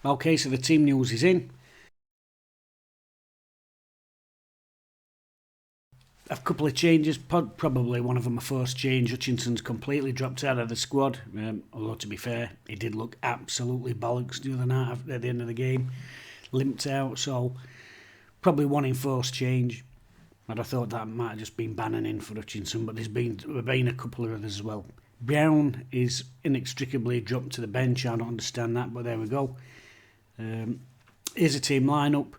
Okay, so the team news is in. A couple of changes, probably one of them a forced change. Hutchinson's completely dropped out of the squad, although to be fair, he did look absolutely bollocks the other night at the end of the game. Limped out, so probably one enforced change. And I thought that might have just been Bannon in for Hutchinson, but there's been a couple of others as well. Brown is inextricably dropped to the bench. I don't understand that, but there we go. Here's a team lineup.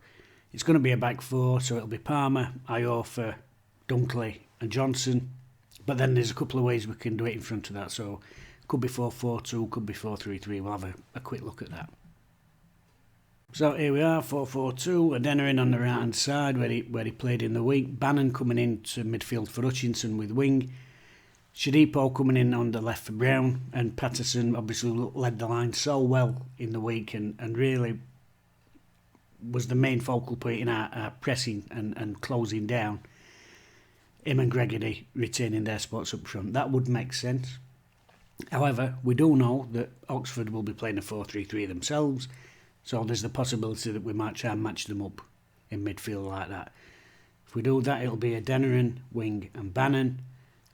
It's going to be a back four, so it'll be Palmer, Iorfa, Dunkley and Johnson. But then there's a couple of ways we can do it in front of that. So could be 4-4-2, could be 4-3-3. We'll have a quick look at that. So here we are, 4-4-2. Adenerin on the right hand side where he played in the week. Bannon coming into midfield for Hutchinson with wing. Shadipo coming in on the left for Brown, and Patterson obviously led the line so well in the week and really was the main focal point in our pressing and closing down. Him and Gregory retaining their spots up front. That would make sense. However, we do know that Oxford will be playing a 4-3-3 themselves, so there's the possibility that we might try and match them up in midfield like that. If we do that, it'll be Adenerin, Wing and Bannon,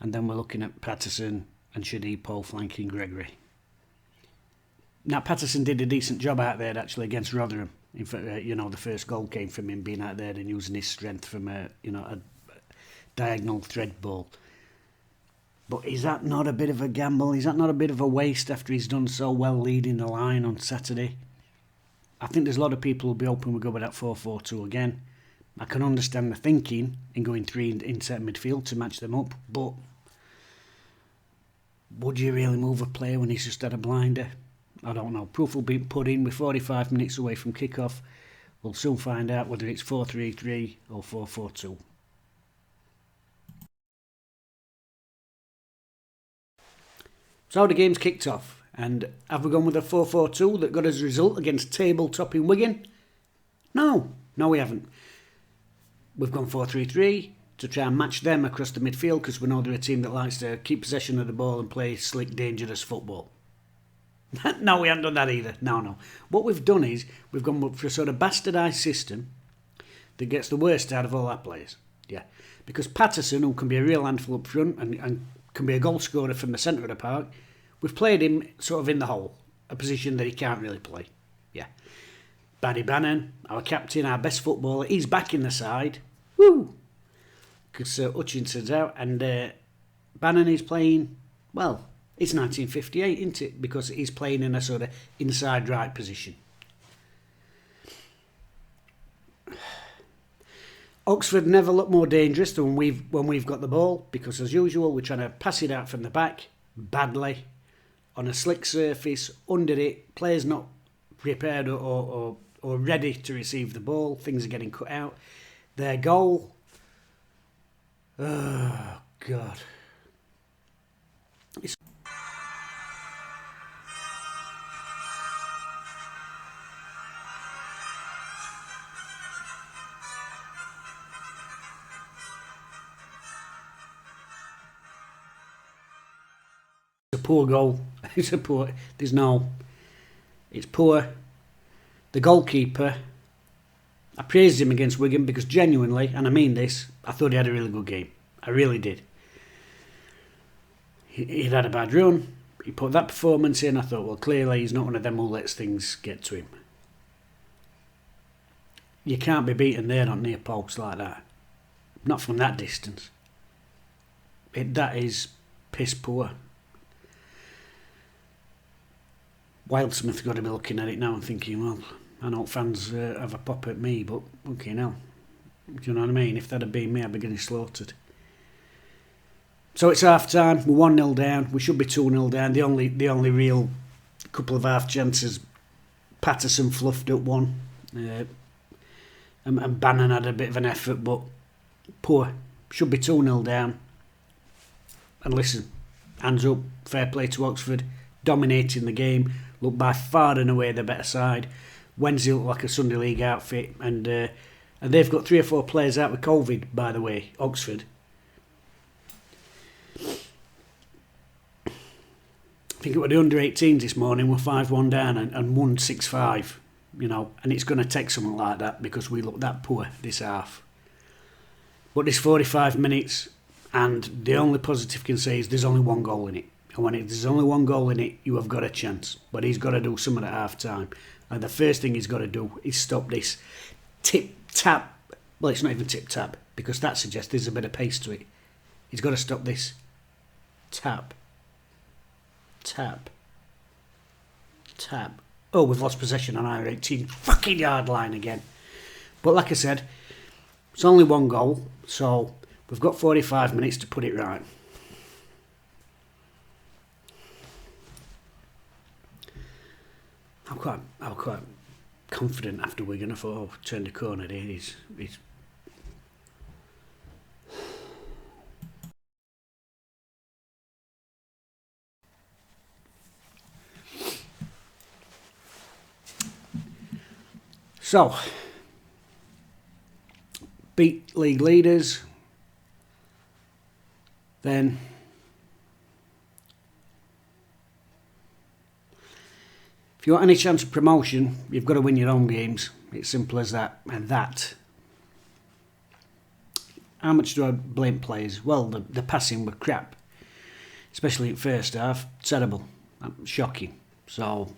and then we're looking at Patterson and Shadipo flanking Gregory. Now, Patterson did a decent job out there actually against Rotherham. In fact, the first goal came from him being out there and using his strength from a diagonal thread ball. But is that not a bit of a gamble? Is that not a bit of a waste after he's done so well leading the line on Saturday? I think there's a lot of people who'll be hoping we go with that 4-4-2 again. I can understand the thinking in going three in set midfield to match them up, but would you really move a player when he's just had a blinder? I don't know. Proof will be put in. We're 45 minutes away from kick-off. We'll soon find out whether it's 4-3-3 or 4-4-2. So the game's kicked off, and have we gone with a 4-4-2 that got us a result against table-topping Wigan? No, we haven't. We've gone 4-3-3 to try and match them across the midfield because we know they're a team that likes to keep possession of the ball and play slick, dangerous football. No, we haven't done that either. No. What we've done is we've gone for a sort of bastardised system that gets the worst out of all our players. Yeah, because Patterson, who can be a real handful up front and can be a goal scorer from the centre of the park, we've played him sort of in the hole, a position that he can't really play. Yeah. Barry Bannon, our captain, our best footballer, he's back in the side. Woo! Because Hutchinson's out and Bannon is playing, well, it's 1958, isn't it? Because he's playing in a sort of inside right position. Oxford never look more dangerous than when we've got the ball, because as usual we're trying to pass it out from the back badly on a slick surface under it. Players not prepared or ready to receive the ball. Things are getting cut out. Their goal. Oh God. It's a poor goal. It's poor. It's poor. The goalkeeper, I praised him against Wigan because genuinely, and I mean this, I thought he had a really good game. I really did. He'd had a bad run. He put that performance in. I thought, well, clearly he's not one of them who lets things get to him. You can't be beaten there on near posts like that. Not from that distance. That is piss poor. Wildsmith's got to be looking at it now and thinking, well, I know fans have a pop at me, but okay now. Do you know what I mean? If that had been me, I'd be getting slaughtered. So it's half time. We're 1-0 down. We should be 2-0 down. The only real couple of half chances, Patterson fluffed up one, and Bannon had a bit of an effort, but poor. Should be 2-0 down. And listen, hands up, fair play to Oxford, dominating the game. Look by far and away the better side. Wednesday looked like a Sunday League outfit, and they've got 3 or 4 players out with COVID, by the way, Oxford. I think it was the under-18s this morning, were 5-1 down and won 6-5. you know, and it's going to take something like that because we look that poor this half. But this 45 minutes, and the only positive can say is there's only one goal in it. And when there's only one goal in it, you have got a chance. But he's got to do something at half time. And the first thing he's got to do is stop this tip-tap. Well, it's not even tip-tap, because that suggests there's a bit of pace to it. He's got to stop this tap, tap, tap. Oh, we've lost possession on our 18 fucking yard line again. But like I said, it's only one goal, so we've got 45 minutes to put it right. I'm quite confident after Wigan. I thought, oh, turned the corner there. He's so beat league leaders, then if you want any chance of promotion, you've got to win your own games. It's simple as that. And that. How much do I blame players? Well, the passing were crap, especially in first half. Terrible, shocking. So,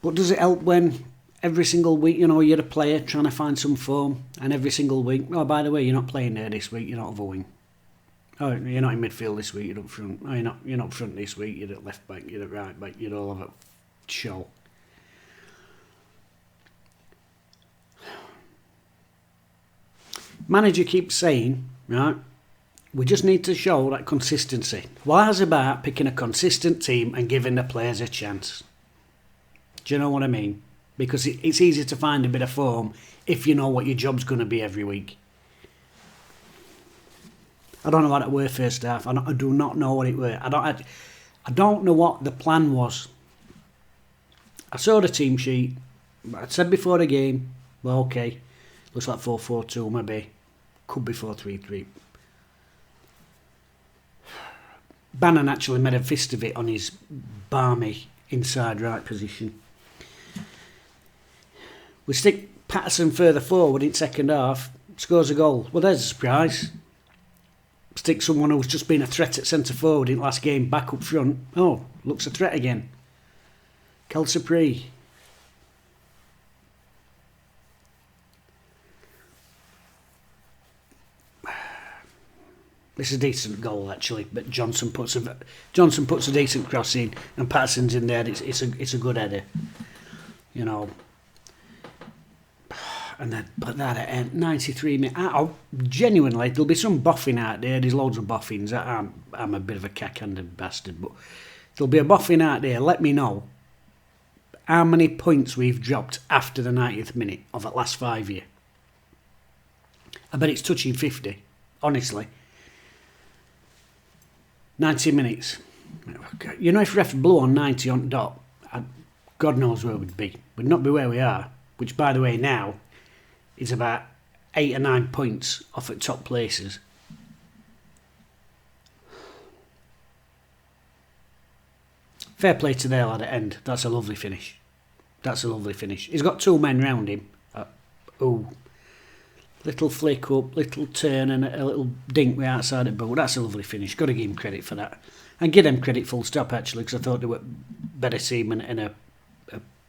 but does it help when every single week, you know, you're a player trying to find some form, and every single week, oh, by the way, you're not playing there this week, you're not over wing. Oh, you're not in midfield this week, you're up front. Oh, you're not up front this week, you're at left back, you're at right back, you're all of a show. Manager keeps saying, right, we just need to show that consistency. Why is it about picking a consistent team and giving the players a chance? Do you know what I mean? Because it's easy to find a bit of form if you know what your job's going to be every week. I don't know what it were first half. I do not know what it were. I don't know what the plan was. I saw the team sheet. I said before the game, well, okay, looks like 4-4-2 maybe. Could be 4-3-3. Bannon actually made a fist of it on his balmy inside right position. We stick Patterson further forward in second half, scores a goal. Well, there's a surprise. Stick someone who's just been a threat at centre forward in last game back up front. Oh, looks a threat again. Kelsapri. This is a decent goal actually, but Johnson puts a decent cross in, and Patterson's in there. It's a good header, you know. And then put that at 93 minutes. Genuinely, there'll be some boffing out there. There's loads of boffins. I'm a bit of a cack-handed bastard, but there'll be a boffin out there. Let me know how many points we've dropped after the 90th minute of that last 5 year. I bet it's touching 50, honestly. 90 minutes. You know, if ref blew on 90 on dot, God knows where we'd be. We'd not be where we are, which, by the way, now is about 8 or 9 points off at top places. Fair play to Dale at the end. That's a lovely finish. That's a lovely finish. He's got two men round him. Little flick up, little turn, and a little dink with outside the ball. That's a lovely finish. Got to give him credit for that. And give them credit full stop, actually, because I thought they were better seamen in a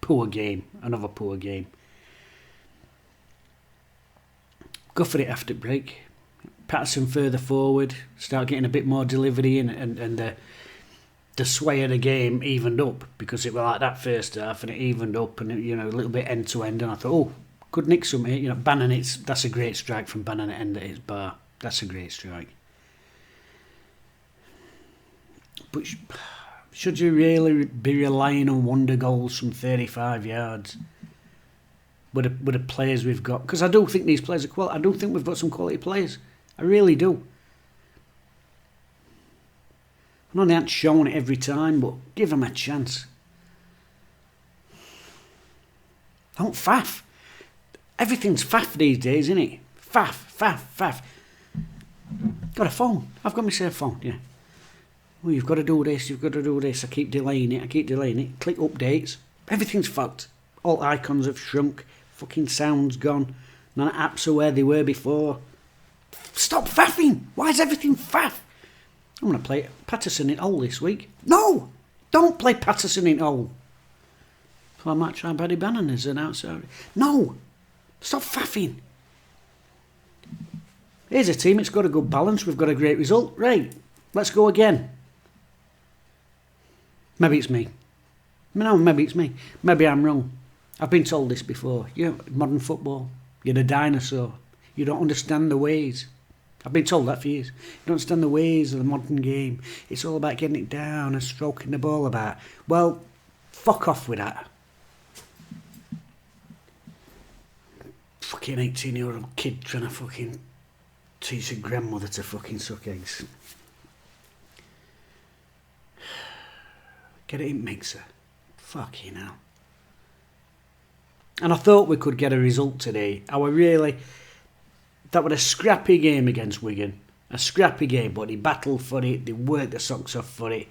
poor game. Another poor game. Go for it after break. Patterson further forward. Start getting a bit more delivery in, and the sway of the game evened up, because it was like that first half, and it evened up, and you know, a little bit end to end. And I thought, oh, could nick some here. You know, Bannon, that's a great strike from Bannon at end at his bar. That's a great strike. But should you really be relying on wonder goals from 35 yards? With the players we've got, because I do think these players are quality. I do think we've got some quality players. I really do. I know they aren't showing it every time, but give them a chance. Don't faff. Everything's faff these days, isn't it? Faff. Got a phone. I've got myself a phone, yeah. Well, you've got to do this, I keep delaying it. Click updates. Everything's fucked. All icons have shrunk. Fucking sound's gone. None of apps are where they were before. Stop faffing! Why is everything faff? I'm going to play Patterson in Hull this week. No! Don't play Patterson in Hull. So I might try Paddy Bannon as an outsider. No! Stop faffing. Here's a team, it's got a good balance, we've got a great result. Right, let's go again. Maybe it's me. No, maybe it's me. Maybe I'm wrong. I've been told this before. Modern football, you're a dinosaur. You don't understand the ways. I've been told that for years. You don't understand the ways of the modern game. It's all about getting it down and stroking the ball about. Well, fuck off with that. Fucking 18-year-old kid trying to fucking teach a grandmother to fucking suck eggs. Get it in mixer. Fucking hell. And I thought we could get a result today. That was a scrappy game against Wigan. A scrappy game, but they battled for it. They worked their socks off for it.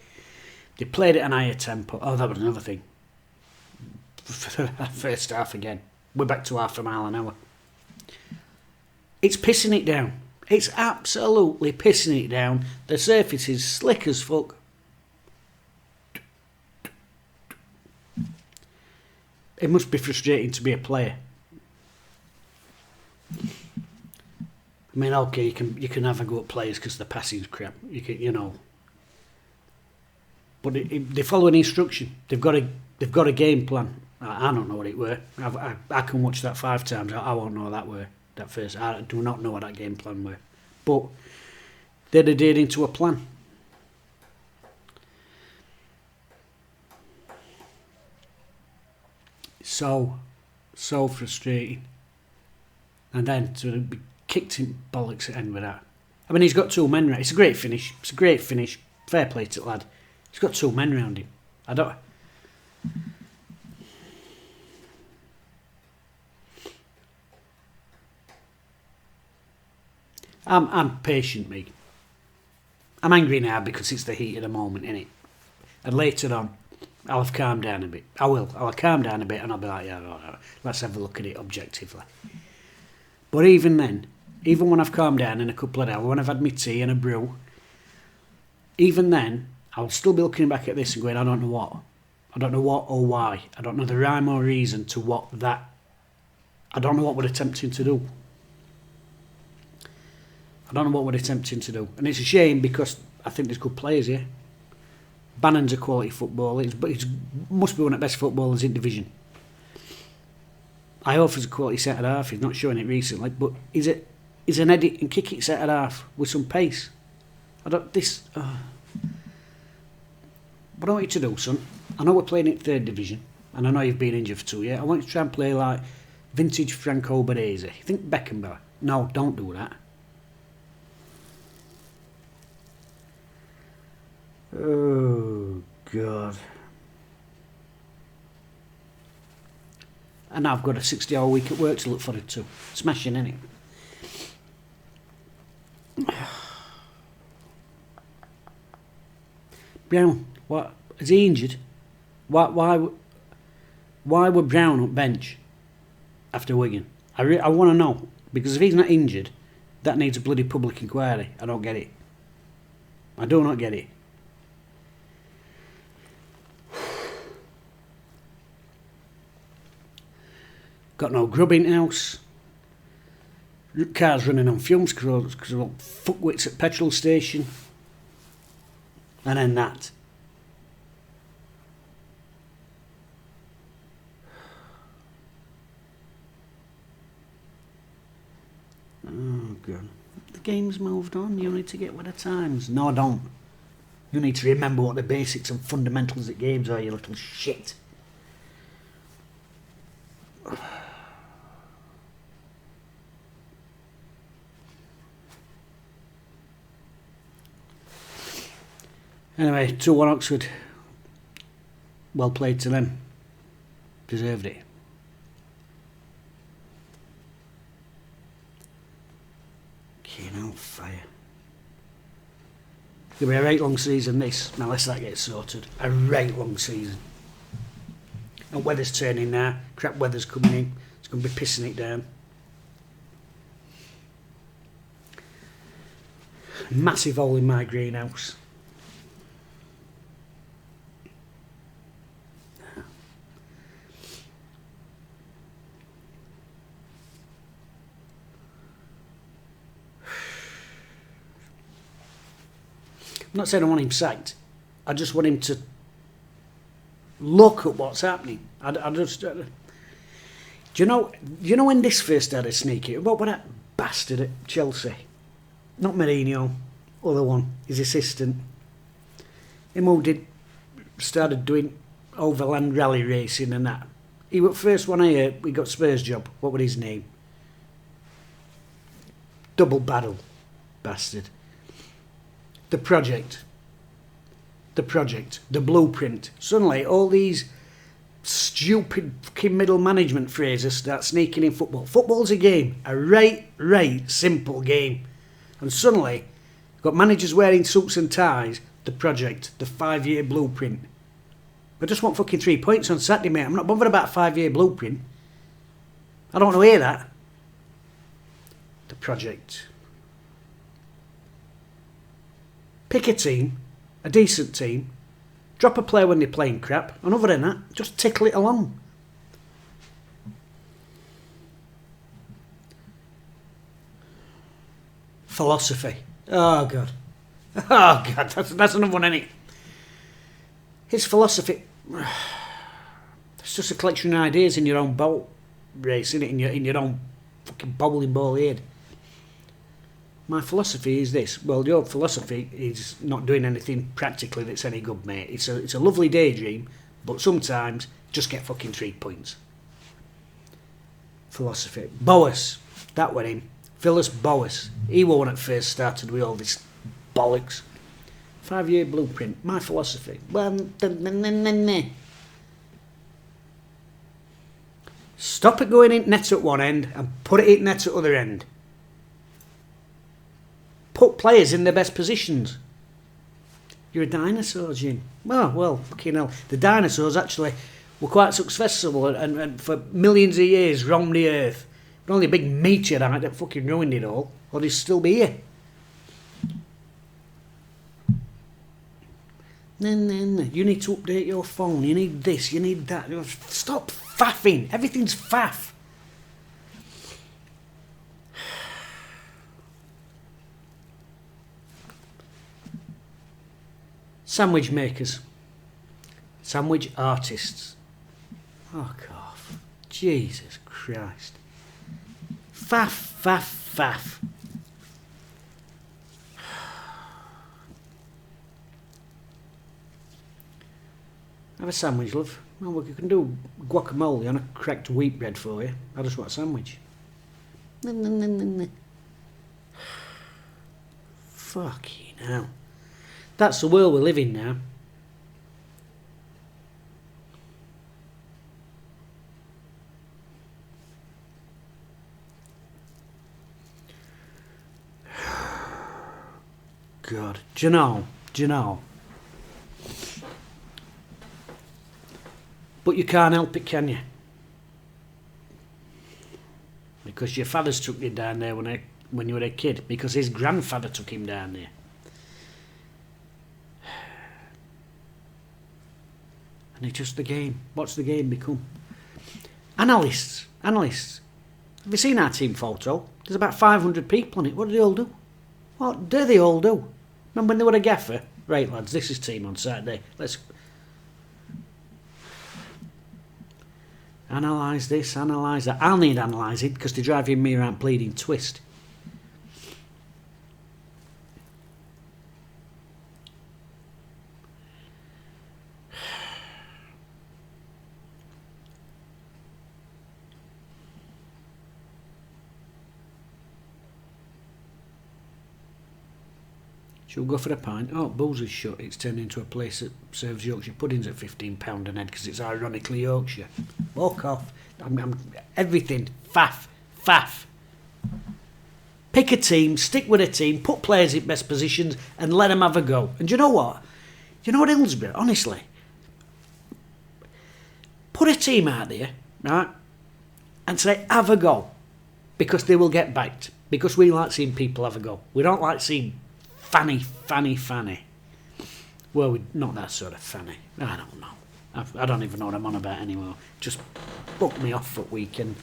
They played at an higher tempo. Oh, that was another thing. First half again. We're back to half a mile an hour. It's pissing it down. It's absolutely pissing it down. The surface is slick as fuck. It must be frustrating to be a player. I mean, okay, you can have a go at players because the passing's crap. But they follow an instruction. They've got a game plan. I don't know what it were. I can watch that 5 times. I won't know that were that first. I do not know what that game plan were. But they'd adhered into a plan. So frustrating. And then to be kicked in bollocks at the end with that. I mean, he's got 2 men right. It's a great finish. Fair play to the lad. He's got 2 men round him. I'm patient, me. I'm angry now because it's the heat of the moment, innit? And later on, I'll have calmed down a bit. I'll calm down a bit and I'll be like, yeah, right, let's have a look at it objectively. But even then, even when I've calmed down in a couple of hours, when I've had my tea and a brew, even then, I'll still be looking back at this and going, I don't know what. I don't know what or why. I don't know the rhyme or reason to what that. I don't know what we're attempting to do. And it's a shame because I think there's good players here. Bannon's a quality footballer, but he must be one of the best footballers in division. I hope he's a quality centre half. He's not showing it recently, but he's an edit and kick it centre half with some pace. What I want you to do, son, I know we're playing in 3rd division, and I know you've been injured for 2 years. I want you to try and play like vintage Franco Baresi. You think Beckenbauer? No, don't do that. Oh, God. And I've got a 60-hour week at work to look forward to. Smashing, innit? Brown, what? Is he injured? Why were Brown up bench after Wigan? I want to know. Because if he's not injured, that needs a bloody public inquiry. I don't get it. I do not get it. Got no grub in house. Cars running on fumes because of fuckwits at petrol station. And then that. Oh, God. The game's moved on. You need to get with the times. No, I don't. You need to remember what the basics and fundamentals of games are, you little shit. Anyway, 2-1 Oxford. Well played to them. Deserved it. Fucking fire. It'll be a right long season this, unless that gets sorted. A right long season. And weather's turning now. Crap weather's coming in. It's going to be pissing it down. Massive hole in my greenhouse. I'm not saying I want him sacked. I just want him to look at what's happening. I just... do you know when this first had a sneaky? What was that bastard at Chelsea? Not Mourinho, other one, his assistant. Him who started doing overland rally racing and that. He was first one I heard, we got Spurs job. What was his name? Double battle, bastard. The project, the blueprint. Suddenly, all these stupid fucking middle management phrases start sneaking in football. Football's a game, a right simple game. And suddenly, you've got managers wearing suits and ties. The project, the 5-year blueprint. I just want fucking 3 points on Saturday, mate. I'm not bothered about a 5-year blueprint. I don't want to hear that. The project. Pick a team, a decent team, drop a player when they're playing crap, and other than that, just tickle it along. Philosophy. Oh, God. Oh, God, that's another one, isn't it? His philosophy... It's just a collection of ideas in your own boat race, isn't it? In your own fucking bowling ball head. My philosophy is this. Well, your philosophy is not doing anything practically that's any good, mate. It's a lovely daydream, but sometimes just get fucking 3 points. Philosophy. Boas. That went in. Phyllis Boas. He was one that first started with all this bollocks. 5-year blueprint. My philosophy. Well, stop it going in net at one end and put it in net at the other end. Put players in their best positions. You're a dinosaur, Jim. Well, fucking hell. The dinosaurs actually were quite successful and for millions of years roamed the earth. But only a big meteorite that fucking ruined it all, or they'd still be here. No. You need to update your phone. You need this, you need that. Stop faffing. Everything's faff. Sandwich makers. Sandwich artists. Oh, God. Jesus Christ. Faff. Have a sandwich, love. Well, we can do guacamole on a cracked wheat bread for you. I just want a sandwich. Fucking hell. That's the world we live in now. God. Do you know? But you can't help it, can you? Because your father's took you down there when you were a kid. Because his grandfather took him down there. And it's just the game. What's the game become? Analysts. Have you seen our team photo? There's about 500 people on it. What do they all do? What do they all do? Remember when they were a gaffer? Right, lads, this is team on Saturday. Let's analyse this, analyse that. I'll need analysing because they're driving me around bleeding twist. Shall we go for a pint? Oh, Bulls is shut. It's turned into a place that serves Yorkshire puddings at £15 an head because it's ironically Yorkshire. Walk off. I'm everything. Faff. Pick a team, stick with a team, put players in best positions and let them have a go. And do you know what? Hillsborough, honestly, Put a team out there, right, and say, have a go, because they will get backed. Because we like seeing people have a go. We don't like seeing fanny. Well, we're not that sort of fanny. I don't know. I don't even know what I'm on about anymore. Just book me off for a week and